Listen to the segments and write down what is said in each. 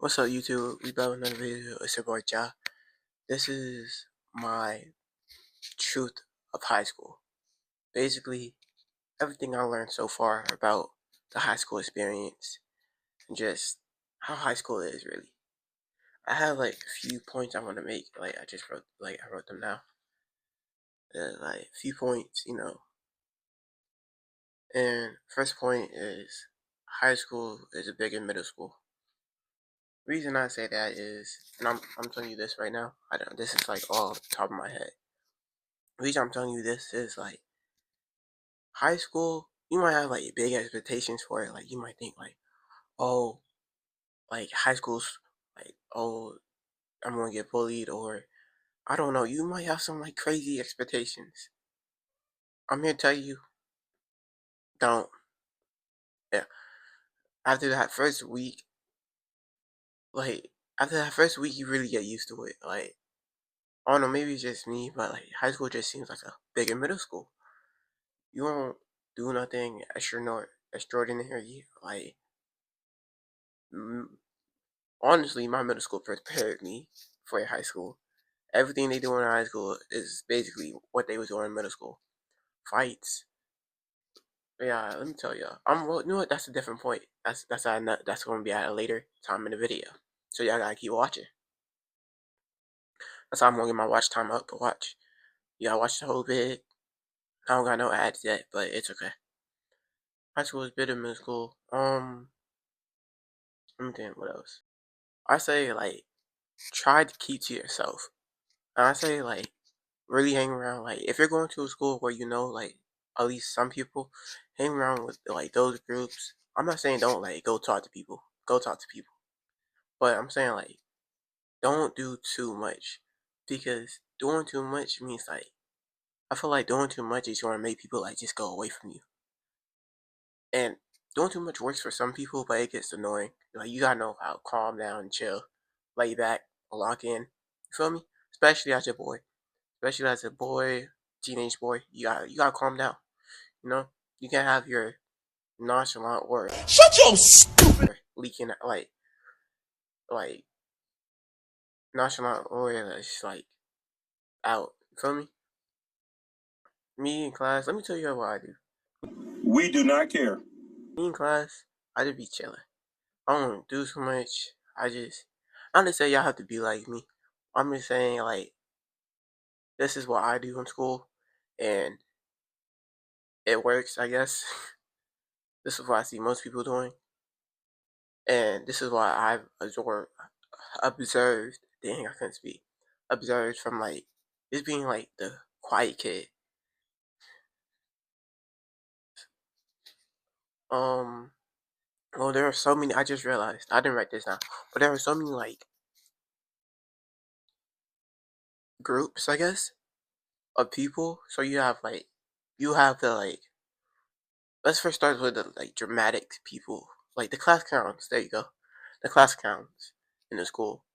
What's up, YouTube? We back with another video. It's your boy Ja. This is my truth of high school. Basically, everything I learned so far about the high school experience and just how high school is really. I have like a few points I want to make. I wrote them down. Like a few points. And first point is high school is bigger than middle school. Reason I say that is, and I'm telling you this right now. I don't. This is like all off the top of my head. The reason I'm telling you this is like high school. You might have like big expectations for it. Like you might think like, oh, like high school's like, oh, I'm gonna get bullied, or I don't know. You might have some like crazy expectations. I'm here to tell you, don't. Yeah. After that first week, like after that first week, you really get used to it. Like I don't know, maybe it's just me, but like high school just seems like a bigger middle school. You won't do nothing extraordinary. Like, mm, honestly, my middle school prepared me for high school. Everything they do in high school is basically what they was doing in middle school. Fights. Yeah, let me tell you. Well, you know what? That's a different point. That's going to be at a later time in the video. So y'all gotta keep watching. That's how I'm gonna get my watch time up. But watch. You gotta watch the whole vid. I don't got no ads yet, but it's okay. High school is better than middle school. Let me think. What else? I say like try to keep to yourself. And I say like really hang around. Like if you're going to a school where you know like at least some people, hang around with like those groups. I'm not saying don't like go talk to people. Go talk to people. But I'm saying like don't do too much. Because doing too much means like I feel like doing too much is gonna make people like just go away from you. And doing too much works for some people, but it gets annoying. Like you gotta know how to calm down and chill, lay back, lock in. You feel me? Especially as a boy. Especially as a boy, teenage boy, you gotta calm down. You know, you can't have your nonchalant or Shut your stupid. leaking like nonchalant or that's like out. You feel me? Me in class, let me tell you what I do. We do not care. Me in class, I just be chilling. I don't do too much. I'm just saying y'all have to be like me. I'm just saying like this is what I do in school, and it works. I guess this is what I see most people doing, and this is why I've observed. Dang, I couldn't speak. Observed from like just being like the quiet kid. Um. Well, there are so many. I just realized I didn't write this down, but there are so many like groups, I guess, of people. So you have the like. Let's first start with the like dramatic people, like the class clowns. There you go, the class clowns in the school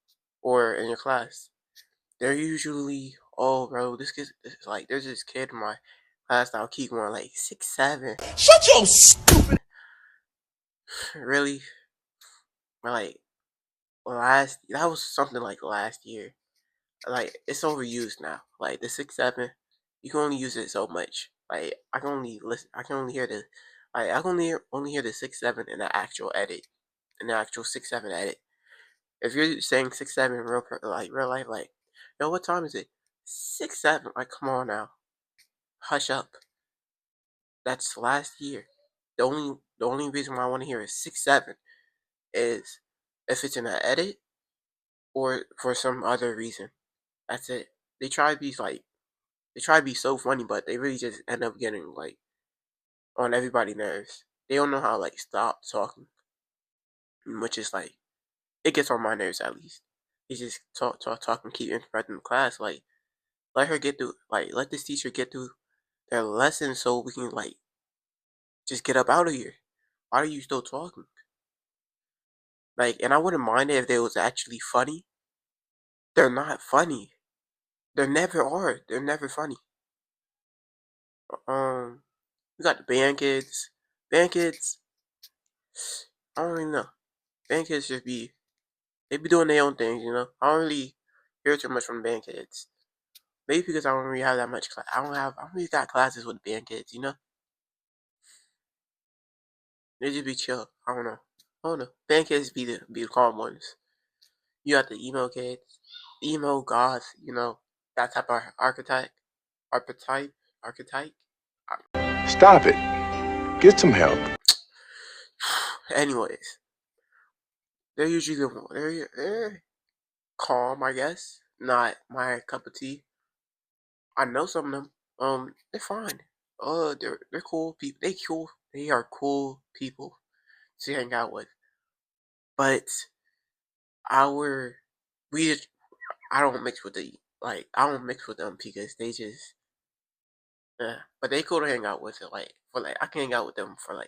or in your class. They're usually, oh bro, this kid is like there's this kid in my class that'll keep going like 6'7". Shut your stupid. Really? Like last that was something like last year. Like it's overused now. Like the 6'7", you can only use it so much. Like I can only listen. I can only hear the, like I can only hear the 6'7" in the actual edit, in the actual 6'7" edit. If you're saying 6'7" real life, like, yo, what time is it? 6'7". Like, come on now, hush up. That's last year. The only reason why I want to hear is 6'7" is if it's in an edit or for some other reason. That's it. They try to be like they try to be so funny, but they really just end up getting like on everybody's nerves. They don't know how to like stop talking, which is like it gets on my nerves at least. They just talk, and keep interrupting the class. Like let her get through. Like let this teacher get through their lesson so we can like just get up out of here. Why are you still talking? Like, and I wouldn't mind it if they was actually funny. They're not funny. They never are. They're never funny. We got the band kids. Band kids. I don't even know. Band kids should be. They be doing their own things, you know. I don't really hear too much from band kids. Maybe because I don't really have that much class. I don't really got classes with band kids, you know. They just be chill. I don't know. I don't know. Band kids be the calm ones. You got the emo kids, emo goth, you know, that type of archetype, archetype. Stop it. Get some help. Anyways, they're usually they're calm, I guess. Not my cup of tea. I know some of them. They're fine. They're cool people. They cool. They are cool people to hang out with. But our we I don't mix with I don't mix with them because they just yeah. But they cool to hang out with it for I can hang out with them for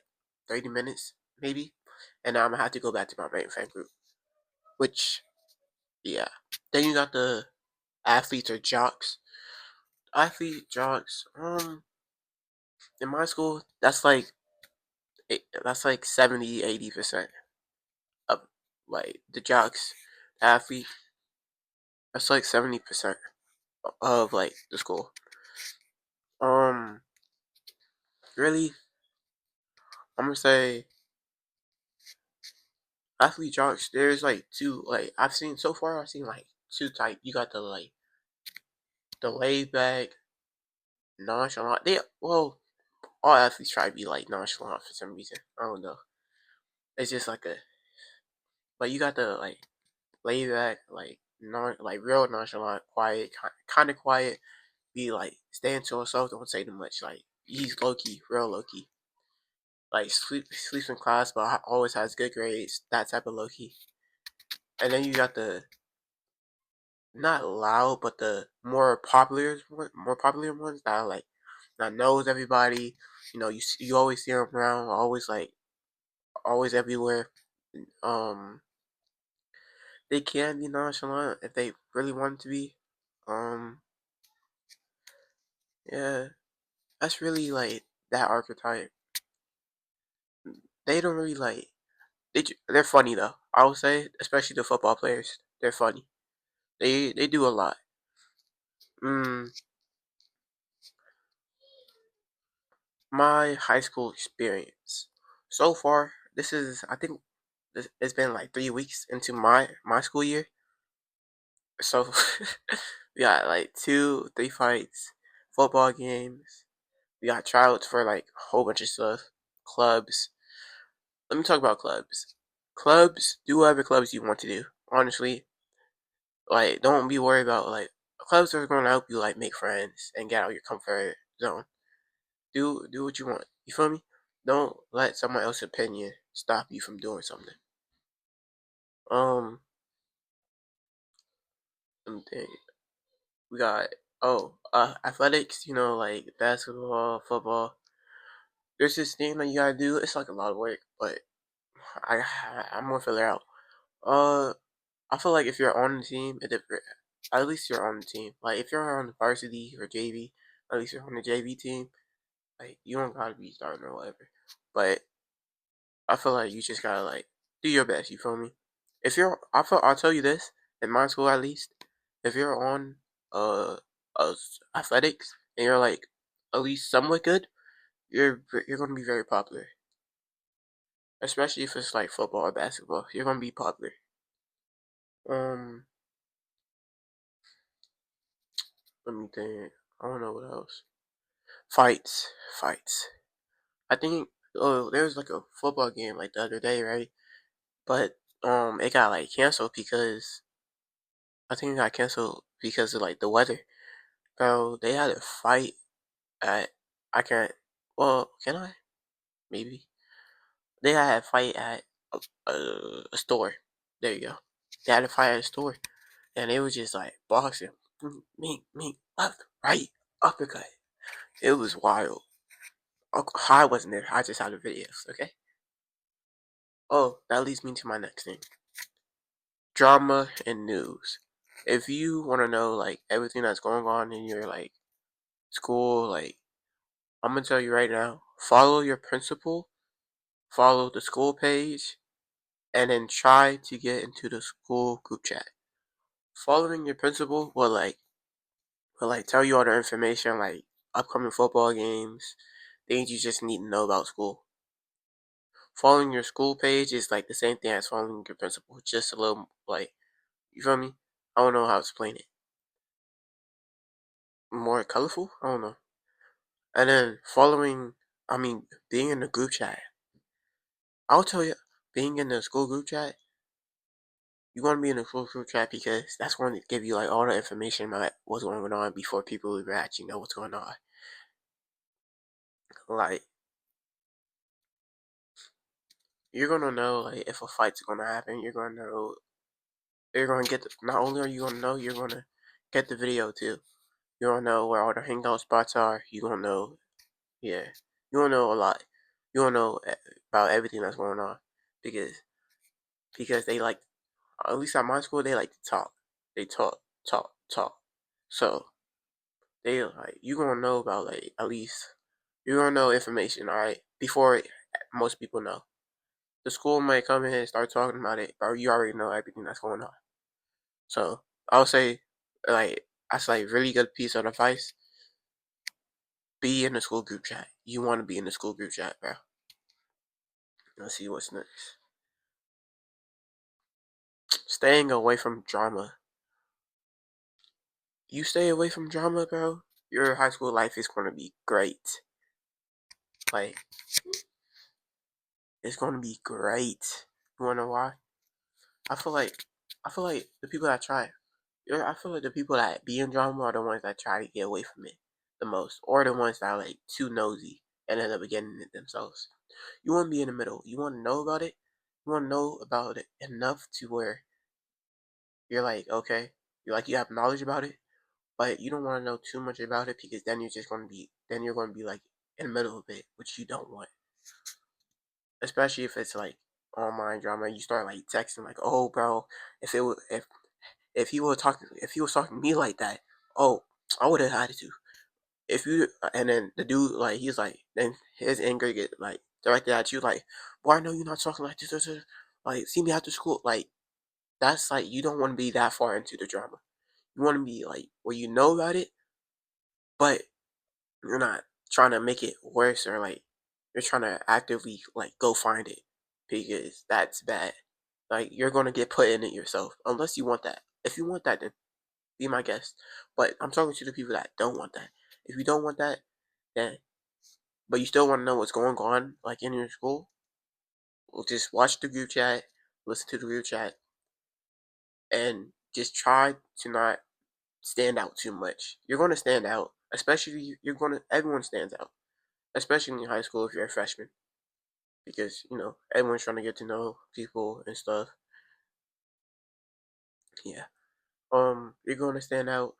30 minutes maybe, and then I'm gonna have to go back to my main fan group. Which yeah. Then you got the athletes or jocks. Jocks. In my school, that's like 70-80% of the jocks, the athlete. That's like 70% of the school. Um, really, I'm gonna say athlete jocks. There's two. I've seen so far. I've seen two type. You got the laid back, nonchalant. All athletes try to be nonchalant for some reason. I don't know. It's just but you got the laid back, real nonchalant, quiet, kind of quiet. Be staying to himself. Don't say too much. He's low key, real low key. Sleeps in class, but always has good grades. That type of low key. And then you got the not loud, but the more popular ones that that knows everybody. You know, you always see them around. Always everywhere. Um, they can be nonchalant if they really want to be. Um, yeah, that's really that archetype. They don't really they're funny though. I would say, especially the football players, they're funny. They do a lot. Mm, my high school experience so far. This is I think it's been 3 weeks into my school year. So we got 2, 3 fights, football games. We got tryouts for a whole bunch of stuff. Clubs. Let me talk about clubs. Clubs. Do whatever clubs you want to do. Honestly, don't be worried about clubs are going to help you make friends and get out of your comfort zone. Do what you want. You feel me? Don't let someone else's opinion stop you from doing something. Um, let me think. We got athletics. You know, like basketball, football. There's this thing that you gotta do. It's a lot of work, but I I'm gonna figure it out. Uh, I feel like if you're on the team, at least you're on the team. If you're on the varsity or JV, at least you're on the JV team. You don't gotta be starting or whatever. But I feel like you just gotta do your best. You feel me? I'll tell you this. In my school, at least, if you're on uh, athletics and you're at least somewhat good, you're gonna be very popular. Especially if it's football or basketball, you're gonna be popular. Um, let me think. I don't know what else. Fights. I think there was a football game the other day, right? But it got canceled because I think it got canceled because of the weather. Bro, they had a fight at I can't. Well, can I? Maybe they had a fight at a store. There you go. They had a fight at a store, and it was just boxing. Me, left, right, uppercut. It was wild. I wasn't there. I just had the videos. Okay. Oh, that leads me to my next thing: drama and news. If you want to know everything that's going on in your school, I'm gonna tell you right now: follow your principal, follow the school page, and then try to get into the school group chat. Following your principal will tell you all the information like upcoming football games, things you just need to know about school. Following your school page is like the same thing as following your principal, just a little like you feel me? I don't know how to explain it. More colorful? I don't know. And then being in the group chat. I'll tell you, being in the school group chat, you want to be in the school group chat because that's going to give you like all the information about what's going on before people even actually know what's going on. Like you're gonna know like if a fight's gonna happen. You're gonna know. You're gonna get. Not only are you gonna know, you're gonna get the video too. You're gonna know where all the hangout spots are. You gonna know. Yeah, you gonna know a lot. You gonna know about everything that's going on because they like, at least at my school, they like to talk. They talk, talk, talk. So they like you gonna know about like at least you're gonna know information, all right, before most people know. The school might come in and start talking about it, but you already know everything that's going on. So I would say, like that's like really good piece of advice. Be in the school group chat. You want to be in the school group chat, bro. Let's see what's next. Staying away from drama. You stay away from drama, bro. Your high school life is gonna be great. Like it's gonna be great. You wanna know why? I feel like the people that try. I feel like the people that be in drama are the ones that try to get away from it the most, or the ones that are like too nosy and end up getting it themselves. You want to be in the middle. You want to know about it. You want to know about it enough to where you're like, okay, you have knowledge about it, but you don't want to know too much about it because then you're going to be like in the middle of it, which you don't want. Especially if it's like online drama, you start like texting like, oh, bro, if he was talking to me like that, oh, I would have had to. If you and then the dude like he's like then his anger get like directed at you like, well, I know you're not talking like this. Like see me after school. Like that's like you don't want to be that far into the drama. You want to be like where you know about it, but you're not trying to make it worse or like you're trying to actively like go find it because that's bad. Like you're gonna get put in it yourself unless you want that. If you want that, then be my guest. But I'm talking to the people that don't want that. If you don't want that, then but you still want to know what's going on like in your school, well, just watch the group chat, listen to the group chat, and just try to not stand out too much. You're going to stand out, especially everyone stands out, especially in high school if you're a freshman, because everyone's trying to get to know people and stuff. Yeah, you're going to stand out,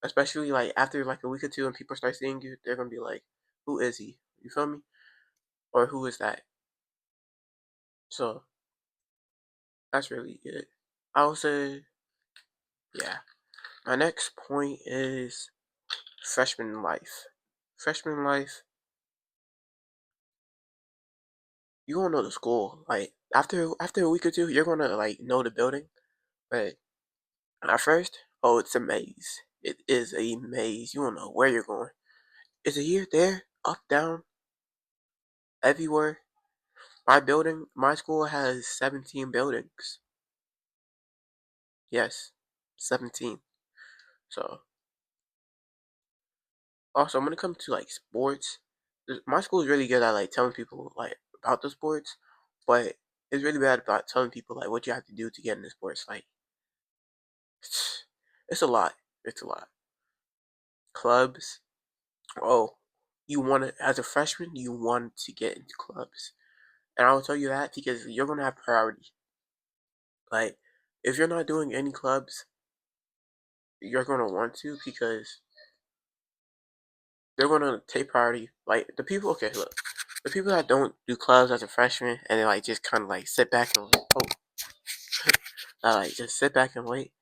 especially like after like a week or two, and people start seeing you, they're gonna be like, "Who is he?" You feel me? Or who is that? So that's really good. I would say, yeah. My next point is freshman life. Freshman life, you gonna know the school. Like after a week or two, you're gonna like know the building. But at first, oh, it's a maze. It is a maze. You don't know where you're going. Is it here, there, up, down, everywhere? My school has 17 buildings. Yes, 17. So also when it comes to like sports, my school is really good at like telling people like about the sports, but it's really bad about telling people like what you have to do to get into sports. Like it's a lot. It's a lot. Clubs. Oh, you want to as a freshman, you want to get into clubs, and I will tell you that because you're gonna have priority. Like if you're not doing any clubs, you're gonna want to because they're gonna take priority. Like the people. Okay, look. The people that don't do clubs as a freshman and they like just kind of like sit back and like just sit back and wait.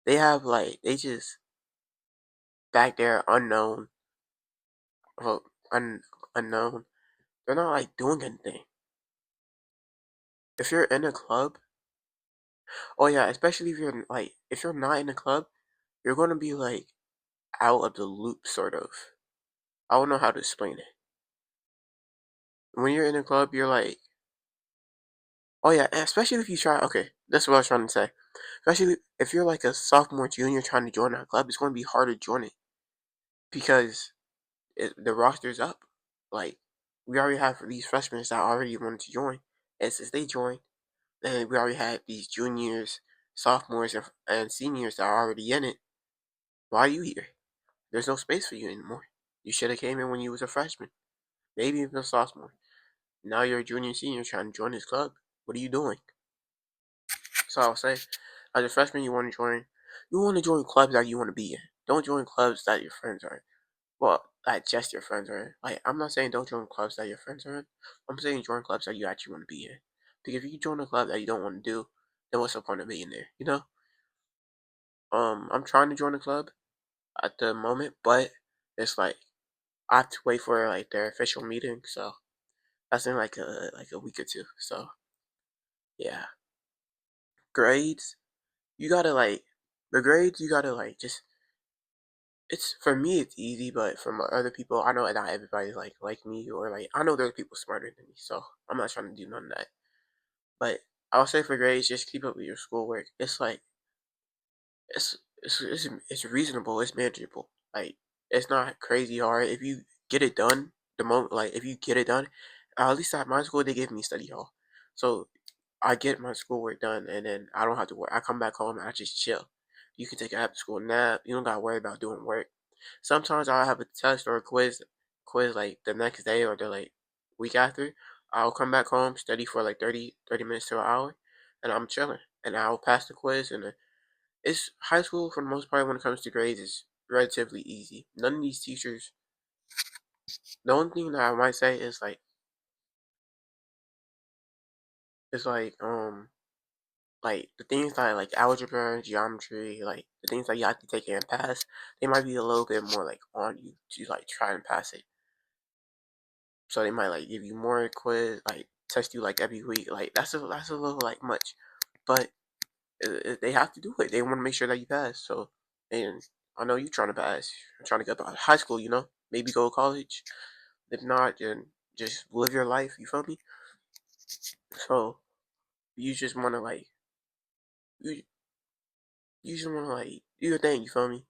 They have like they just back there unknown, well, unknown. They're not like doing anything. if you're in a club, oh yeah, especially if you're like if you're not in a club, you're gonna be like out of the loop sort of. I don't know how to explain it. When you're in a club, you're like, oh yeah, and especially if you try. Okay, that's what I was trying to say. Especially if you're like a sophomore, junior trying to join that club, it's going to be hard to join it because the roster's up. Like we already have these freshmen that already wanted to join, and since they joined, then we already had these juniors, sophomores, and seniors that are already in it. Why are you here? There's no space for you anymore. You should have came in when you was a freshman, maybe even a sophomore. Now you're a junior and senior trying to join this club. What are you doing? So I'll say, as a freshman, you want to join clubs that you want to be in. Don't join clubs that your friends are in. Well, like just your friends are in. Like I'm not saying don't join clubs that your friends are in. I'm saying join clubs that you actually want to be in. Because if you join a club that you don't want to do, then what's the point of being there? You know. I'm trying to join a club at the moment, but it's like I have to wait for like their official meeting. So that's in like a week or two. So yeah, grades. You gotta like the grades. You gotta like just it's for me it's easy, but for other people, I know not everybody like me or like I know there's people smarter than me, so I'm not trying to do none of that. But I'll say for grades, just keep up with your schoolwork. It's like it's reasonable, it's manageable. Like it's not crazy hard if you get it done. The moment like if you get it done, at least at my school they give me study hall, so I get my schoolwork done and then I don't have to work. I come back home and I just chill. You can take an after school nap. You don't gotta worry about doing work. Sometimes I'll have a test or a quiz like the next day or the like week after. I'll come back home, study for like 30 minutes to an hour, and I'm chilling. And I'll pass the quiz. And it's high school for the most part when it comes to grades is relatively easy. None of these teachers. The only thing that I might say is like the things like algebra, geometry, like the things that you have to take and pass, they might be a little bit more like on you to like try and pass it. So they might like give you more quiz, like test you like every week. Like that's a little like much, but they have to do it. They want to make sure that you pass. So and I know you're trying to pass. You're trying to get to high school. Maybe go to college. If not, then just live your life. You feel me? So you just want to like you you just want to like do your thing. You feel me?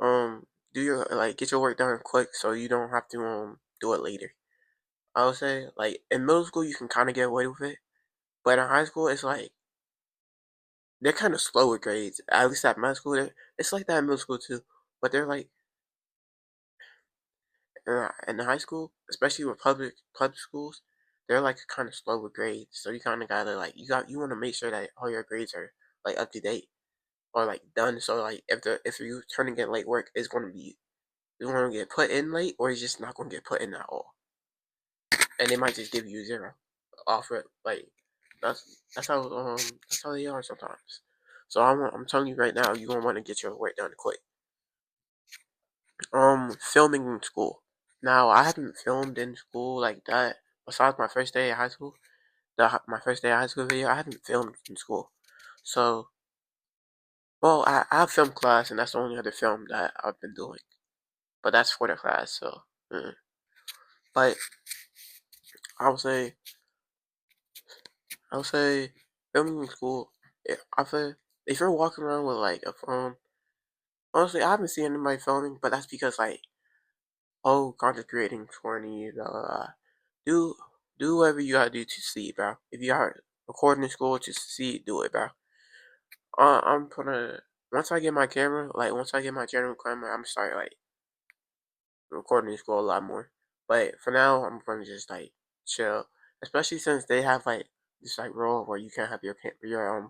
Do your like get your work done quick so you don't have to do it later. I would say like in middle school you can kind of get away with it, but in high school it's like they're kind of slow with grades. At least at my school, it's like that in middle school too. But they're like in high school, especially with public schools, they're like kind of slow with grades. So you kind of gotta like you want to make sure that all your grades are like up to date or like done. So like if you turning in late work, it's gonna get put in late or it's just not gonna get put in at all. And they might just give you zero off it. Like that's how they are sometimes. So I'm telling you right now, you're gonna want to get your work done quick. Filming in school. Now I haven't filmed in school like that. Besides my first day of high school, my first day of high school video, I haven't filmed in school. So, well, I have film class, and that's the only other film that I've been doing. But that's for the class, so. But I would say I would say filming in school. I feel if you're walking around with like a phone, honestly, I haven't seen anybody filming, but that's because like oh, content creating 20, blah, blah, blah. Do do whatever you gotta do to succeed, bro. If you are recording in school to succeed, do it, bro. I'm gonna once I get my camera, like once I get my general camera, I'm gonna start like recording in school a lot more. But for now, I'm gonna just like chill, especially since they have like this like role where you can't have your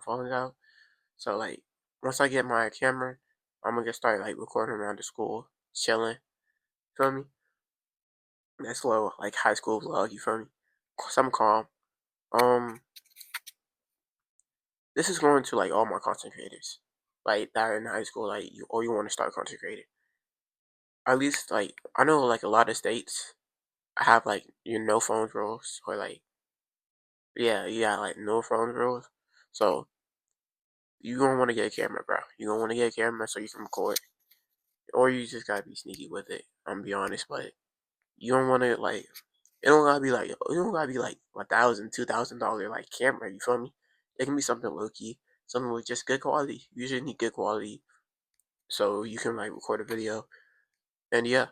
phones out. So like once I get my camera, I'm gonna get started like recording around the school, chilling. Feel me? That's low, like high school vlog. You feel me? Some calm. Um, this is going to like all my content creators, like that are in high school, like you want to start content creating. At least like I know like a lot of states have like no phones rules or like Yeah, you got like no phone rules. So you gonna want to get a camera, bro. You gonna want to get a camera so you can record, or you just gotta be sneaky with it. I'm gonna be honest, but you don't want to like. It don't gotta be like $1,000, $2,000 like camera. You feel me? It can be something low key, something with just good quality. You usually need good quality so you can like record a video. And yeah,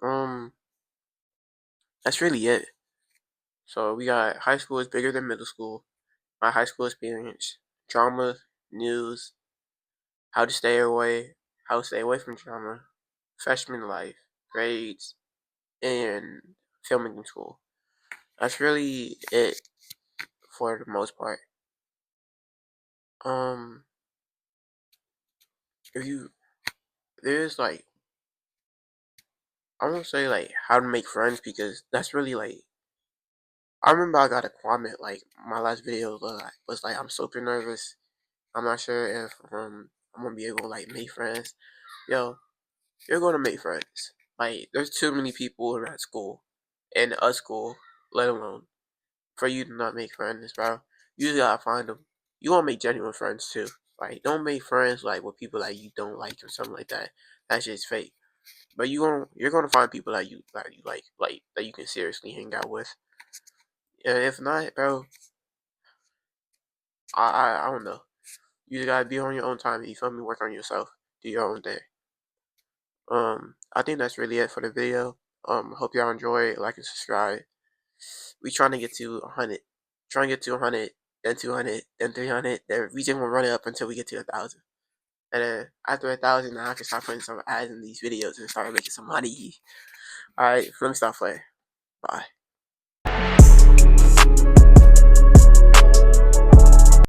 um, that's really it. So we got high school is bigger than middle school. My high school experience, drama, news, how to stay away from drama, freshman life, grades, and filming in school. That's really it for the most part. Um, if you there's like I won't say like how to make friends because that's really like I remember I got a comment like my last video was like I'm super nervous. I'm not sure if I'm gonna be able to like make friends. Yo, you're gonna make friends. Like there's too many people in that school, in a school, let alone for you to not make friends, bro. You just gotta find them. You wanna make genuine friends too. Like don't make friends like with people that you don't like or something like that. That's just fake. But you're gonna find people that you like that you can seriously hang out with. And if not, bro, I don't know. You just gotta be on your own time. You feel me? Work on yourself. Do your own thing. I think that's really it for the video. Hope y'all enjoy it. Like and subscribe. We trying to get to 100. Trying to get to 100, then 200, then 300. Then we just gonna run it up until we get to 1,000. And then after 1,000, now I can start putting some ads in these videos and start making some money. All right, let me stop playing. Bye.